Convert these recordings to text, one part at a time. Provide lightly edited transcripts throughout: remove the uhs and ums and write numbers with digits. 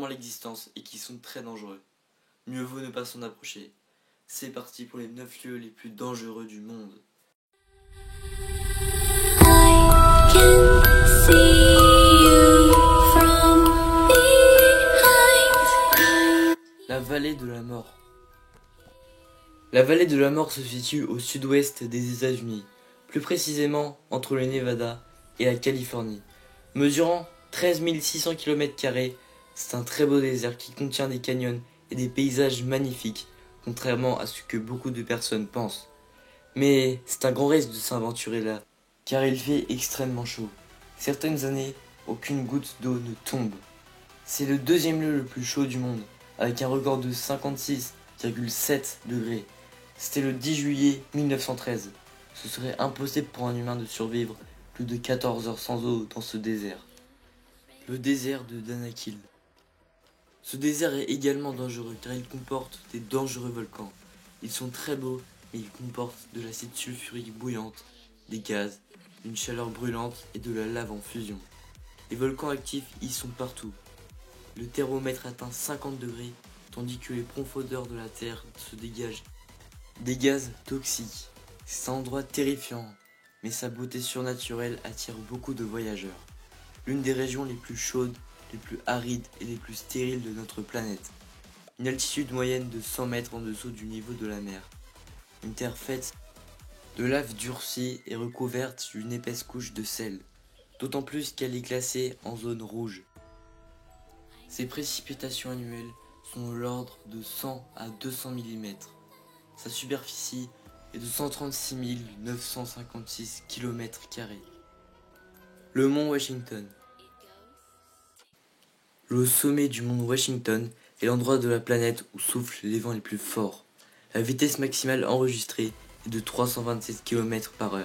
vraiment l'existence et qui sont très dangereux. Mieux vaut ne pas s'en approcher. C'est parti pour les 9 lieux les plus dangereux du monde. La vallée de la mort. La vallée de la mort se situe au sud-ouest des États-Unis, plus précisément entre le Nevada et la Californie. Mesurant 13 600 km², c'est un très beau désert qui contient des canyons et des paysages magnifiques, contrairement à ce que beaucoup de personnes pensent. Mais c'est un grand risque de s'aventurer là, car il fait extrêmement chaud. Certaines années, aucune goutte d'eau ne tombe. C'est le deuxième lieu le plus chaud du monde, avec un record de 56,7 degrés. C'était le 10 juillet 1913. Ce serait impossible pour un humain de survivre plus de 14 heures sans eau dans ce désert. Le désert de Danakil. Ce désert est également dangereux car il comporte des dangereux volcans. Ils sont très beaux, mais ils comportent de l'acide sulfurique bouillante, des gaz, une chaleur brûlante et de la lave en fusion. Les volcans actifs y sont partout. Le thermomètre atteint 50 degrés, tandis que les profondeurs de la Terre se dégagent des gaz toxiques. C'est un endroit terrifiant, mais sa beauté surnaturelle attire beaucoup de voyageurs. L'une des régions les plus chaudes, les plus arides et les plus stériles de notre planète. Une altitude moyenne de 100 mètres en dessous du niveau de la mer. Une terre faite de lave durcie et recouverte d'une épaisse couche de sel, d'autant plus qu'elle est classée en zone rouge. Ses précipitations annuelles sont de l'ordre de 100 à 200 mm. Sa superficie est de 136 956 km². Le mont Washington. Le sommet du mont Washington est l'endroit de la planète où soufflent les vents les plus forts. La vitesse maximale enregistrée est de 327 km/h.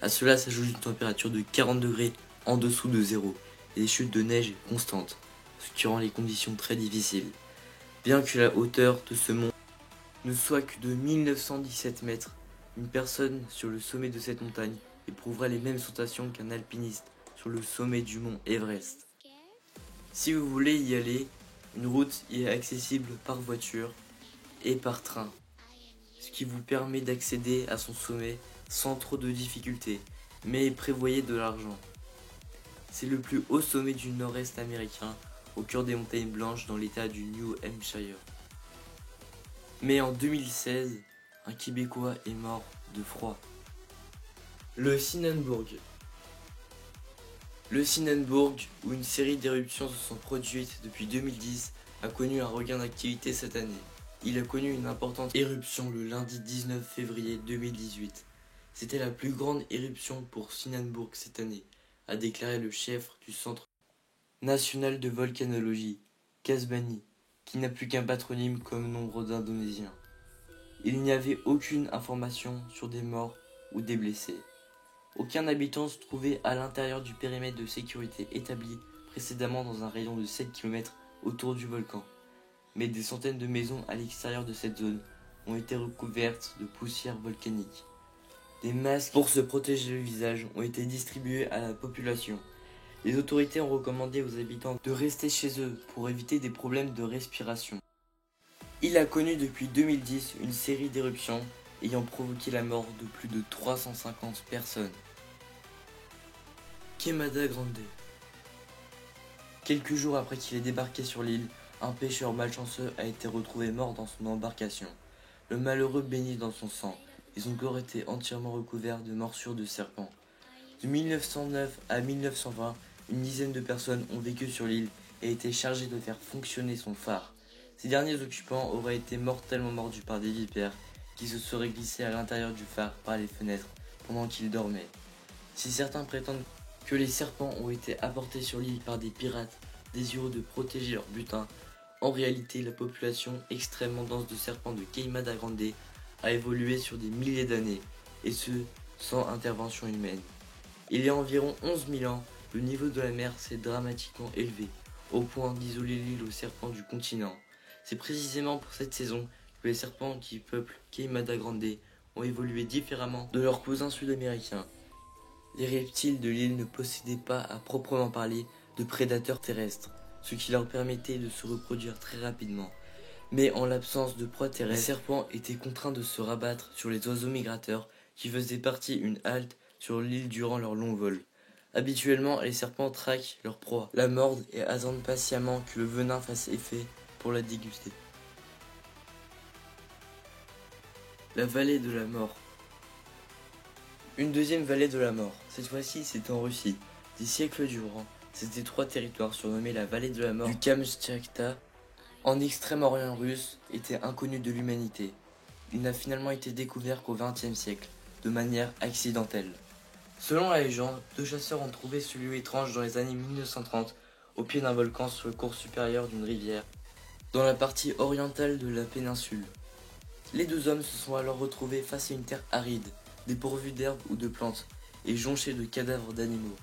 À cela s'ajoute une température de 40 degrés en dessous de zéro et des chutes de neige constantes, ce qui rend les conditions très difficiles. Bien que la hauteur de ce mont ne soit que de 1917 mètres, une personne sur le sommet de cette montagne éprouvera les mêmes sensations qu'un alpiniste sur le sommet du mont Everest. Si vous voulez y aller, une route y est accessible par voiture et par train, ce qui vous permet d'accéder à son sommet sans trop de difficultés, mais prévoyez de l'argent. C'est le plus haut sommet du nord-est américain, au cœur des montagnes blanches dans l'état du New Hampshire. Mais en 2016, un Québécois est mort de froid. Le Sinenburg. Le Sinenburg, où une série d'éruptions se sont produites depuis 2010, a connu un regain d'activité cette année. Il a connu une importante éruption le lundi 19 février 2018. C'était la plus grande éruption pour Sinenburg cette année, a déclaré le chef du Centre national de volcanologie, Kasbani, qui n'a plus qu'un patronyme comme nombre d'Indonésiens. Il n'y avait aucune information sur des morts ou des blessés. Aucun habitant se trouvait à l'intérieur du périmètre de sécurité établi précédemment dans un rayon de 7 km autour du volcan. Mais des centaines de maisons à l'extérieur de cette zone ont été recouvertes de poussière volcanique. Des masques pour se protéger le visage ont été distribués à la population. Les autorités ont recommandé aux habitants de rester chez eux pour éviter des problèmes de respiration. Il a connu depuis 2010 une série d'éruptions ayant provoqué la mort de plus de 350 personnes. Queimada Grande. Quelques jours après qu'il ait débarqué sur l'île, un pêcheur malchanceux a été retrouvé mort dans son embarcation. Le malheureux baignait dans son sang, et son corps était entièrement recouvert de morsures de serpents. De 1909 à 1920, une dizaine de personnes ont vécu sur l'île et étaient chargées de faire fonctionner son phare. Ces derniers occupants auraient été mortellement mordus par des vipères qui se seraient glissées à l'intérieur du phare par les fenêtres pendant qu'ils dormaient. Si certains prétendent que les serpents ont été apportés sur l'île par des pirates désireux de protéger leur butin, en réalité la population extrêmement dense de serpents de Queimada Grande a évolué sur des milliers d'années, et ce, sans intervention humaine. Il y a environ 11 000 ans, le niveau de la mer s'est dramatiquement élevé, au point d'isoler l'île aux serpents du continent. C'est précisément pour cette saison que les serpents qui peuplent Queimada Grande ont évolué différemment de leurs cousins sud-américains. Les reptiles de l'île ne possédaient pas à proprement parler de prédateurs terrestres. ce qui leur permettait de se reproduire très rapidement. Mais en l'absence de proie terrestre, les serpents étaient contraints de se rabattre sur les oiseaux migrateurs qui faisaient partie une halte sur l'île durant leur long vol. Habituellement, les serpents traquent leur proie, la mordent et attendent patiemment que le venin fasse effet pour la déguster. La vallée de la mort. Une deuxième vallée de la mort. Cette fois-ci, c'est en Russie. Des siècles durant, ces étroits territoires surnommés la vallée de la mort du Kamtchatka, en Extrême-Orient russe, étaient inconnus de l'humanité. Il n'a finalement été découvert qu'au XXe siècle, de manière accidentelle. Selon la légende, deux chasseurs ont trouvé ce lieu étrange dans les années 1930, au pied d'un volcan sur le cours supérieur d'une rivière, dans la partie orientale de la péninsule. Les deux hommes se sont alors retrouvés face à une terre aride, dépourvue d'herbes ou de plantes, et jonchée de cadavres d'animaux.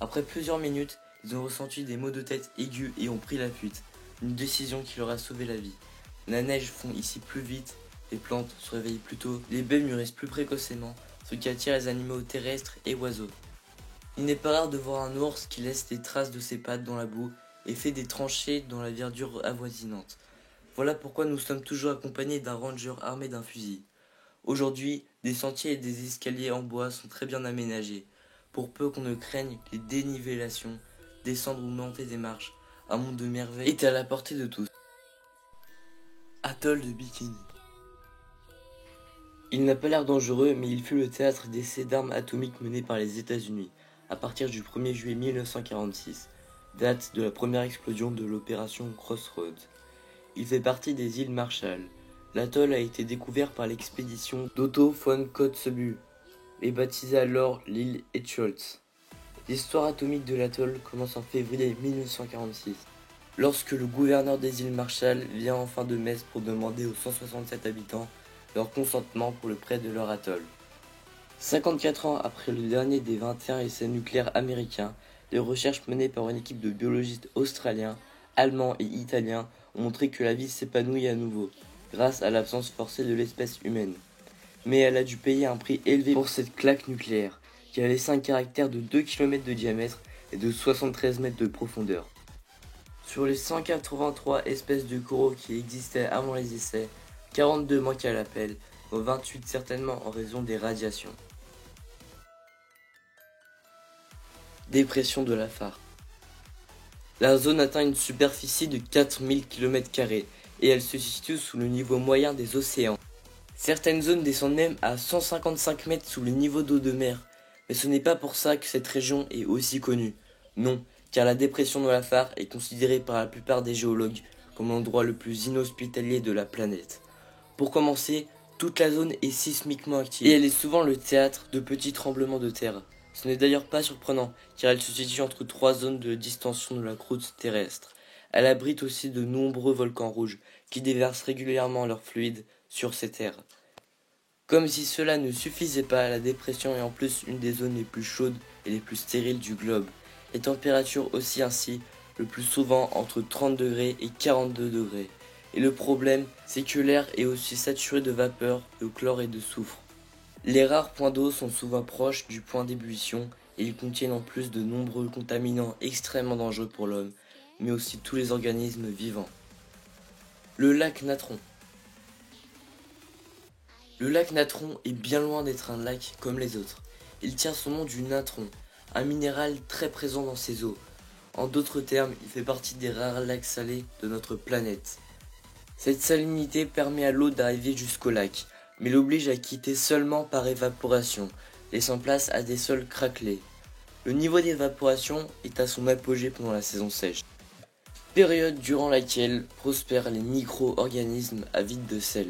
Après plusieurs minutes, ils ont ressenti des maux de tête aigus et ont pris la fuite, une décision qui leur a sauvé la vie. La neige fond ici plus vite, les plantes se réveillent plus tôt, les baies mûrissent plus précocement, ce qui attire les animaux terrestres et oiseaux. Il n'est pas rare de voir un ours qui laisse des traces de ses pattes dans la boue et fait des tranchées dans la verdure avoisinante. Voilà pourquoi nous sommes toujours accompagnés d'un ranger armé d'un fusil. Aujourd'hui, des sentiers et des escaliers en bois sont très bien aménagés. Pour peu qu'on ne craigne les dénivellations, descendre ou monter des marches, un monde de merveilles est à la portée de tous. Atoll de Bikini. Il n'a pas l'air dangereux, mais il fut le théâtre d'essais d'armes atomiques menés par les États-Unis à partir du 1er juillet 1946, date de la première explosion de l'opération Crossroads. Il fait partie des îles Marshall. L'atoll a été découvert par l'expédition d'Otto von Kotzebue et baptisé alors l'île Escholz. L'histoire atomique de l'atoll commence en février 1946, lorsque le gouverneur des îles Marshall vient enfin de Metz pour demander aux 167 habitants leur consentement pour le prêt de leur atoll. 54 ans après le dernier des 21 essais nucléaires américains, les recherches menées par une équipe de biologistes australiens, allemands et italiens ont montré que la vie s'épanouit à nouveau, grâce à l'absence forcée de l'espèce humaine. Mais elle a dû payer un prix élevé pour cette claque nucléaire, qui a laissé un caractère de 2 km de diamètre et de 73 mètres de profondeur. Sur les 183 espèces de coraux qui existaient avant les essais, 42 manquent à l'appel, dont 28 certainement en raison des radiations. Dépression de Lafar. La zone atteint une superficie de 4000 km² et elle se situe sous le niveau moyen des océans. Certaines zones descendent même à 155 mètres sous le niveau d'eau de mer, mais ce n'est pas pour ça que cette région est aussi connue. Non, car la dépression de Lafar est considérée par la plupart des géologues comme l'endroit le plus inhospitalier de la planète. Pour commencer, toute la zone est sismiquement active et elle est souvent le théâtre de petits tremblements de terre. Ce n'est d'ailleurs pas surprenant, car elle se situe entre 3 zones de distension de la croûte terrestre. Elle abrite aussi de nombreux volcans rouges, qui déversent régulièrement leur fluide sur ces terres. Comme si cela ne suffisait pas, la dépression est en plus une des zones les plus chaudes et les plus stériles du globe. Les températures oscillent ainsi, le plus souvent entre 30 degrés et 42 degrés. Et le problème, c'est que l'air est aussi saturé de vapeur, de chlore et de soufre. Les rares points d'eau sont souvent proches du point d'ébullition et ils contiennent en plus de nombreux contaminants extrêmement dangereux pour l'homme, mais aussi tous les organismes vivants. Le lac Natron. Le lac Natron est bien loin d'être un lac comme les autres. Il tient son nom du natron, un minéral très présent dans ses eaux. En d'autres termes, il fait partie des rares lacs salés de notre planète. Cette salinité permet à l'eau d'arriver jusqu'au lac, mais l'oblige à quitter seulement par évaporation, laissant place à des sols craquelés. Le niveau d'évaporation est à son apogée pendant la saison sèche, période durant laquelle prospèrent les micro-organismes avides de sel,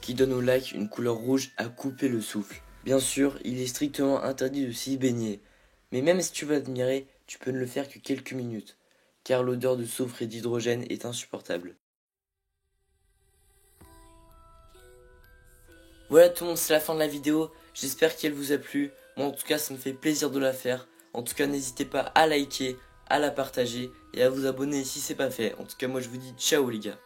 qui donnent au lac une couleur rouge à couper le souffle. Bien sûr, il est strictement interdit de s'y baigner, mais même si tu veux admirer, tu peux ne le faire que quelques minutes, car l'odeur de soufre et d'hydrogène est insupportable. Voilà tout le monde, c'est la fin de la vidéo, j'espère qu'elle vous a plu, moi en tout cas ça me fait plaisir de la faire, en tout cas n'hésitez pas à liker, à la partager et à vous abonner si c'est pas fait, en tout cas moi je vous dis ciao les gars.